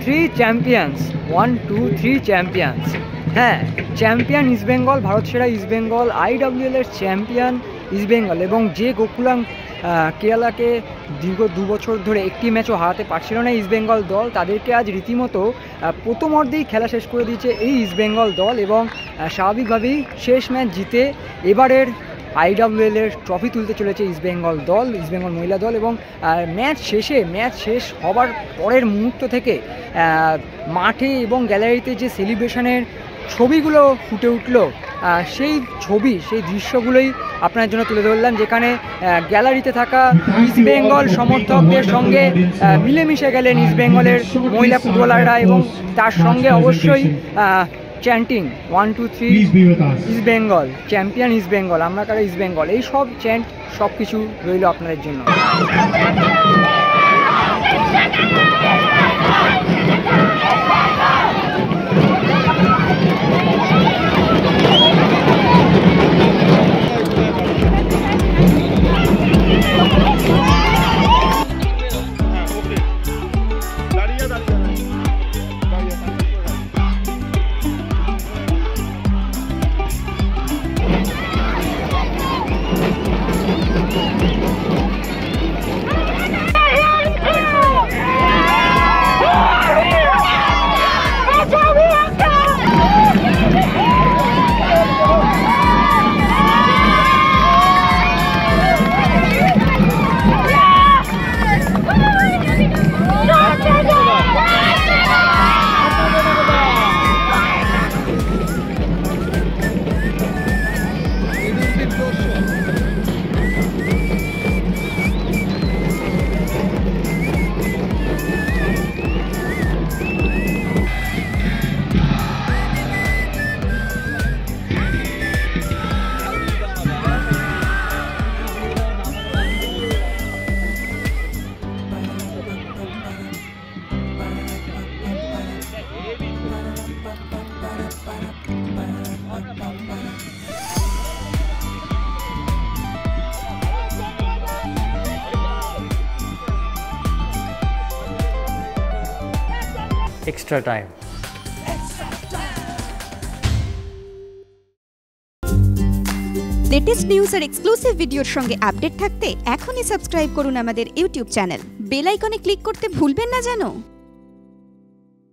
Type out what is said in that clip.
3 champions, 1 2 3 champions. হ্যাঁ, champion east Bengal, Bharat সেরা east Bengal, IWL এর চ্যাম্পিয়ন ইস্ট বেঙ্গল। এবং যে গোকুলাম কেরালাকে দীর্ঘ 2 বছর ধরে একটি ম্যাচও হারাতে পারছিল না ইস্ট বেঙ্গল দল, তাদেরকে আজ রীতিমতো প্রথম অর্ধেই খেলা শেষ করে দিয়েছে এই ইস্ট বেঙ্গল দল। এবং স্বাভাবিকভাবেই শেষ ম্যাচ জিতে এবারের IWL এর ট্রফি তুলতে চলেছে ইস্ট বেঙ্গল দল, ইস্ট বেঙ্গল মহিলা দল। এবং ম্যাচ শেষ হবার পরের মুহূর্ত থেকে মাঠে এবং গ্যালারিতে যে সেলিব্রেশনের ছবিগুলো ফুটে উঠলো, সেই দৃশ্যগুলোই আপনার জন্য তুলে ধরলাম, যেখানে গ্যালারিতে থাকা ইস্ট বেঙ্গল সমর্থকদের সঙ্গে মিলেমিশে গেলেন ইস্ট বেঙ্গলের মহিলা ফুটবলাররা। এবং তার সঙ্গে অবশ্যই chanting 1 2 3 east Bengal, champion east Bengal, আমরা কারা ইস্ট বেঙ্গল, এই সব চ্যান্ট সব কিছু রইল আপনাদের জন্য। Extra time. লেটেস্ট নিউজ আর এক্সক্লুসিভ ভিডিওর সঙ্গে আপডেট থাকতে এখনই সাবস্ক্রাইব করুন আমাদের ইউটিউব চ্যানেল। বেল আইকনে ক্লিক করতে ভুলবেন না যেন।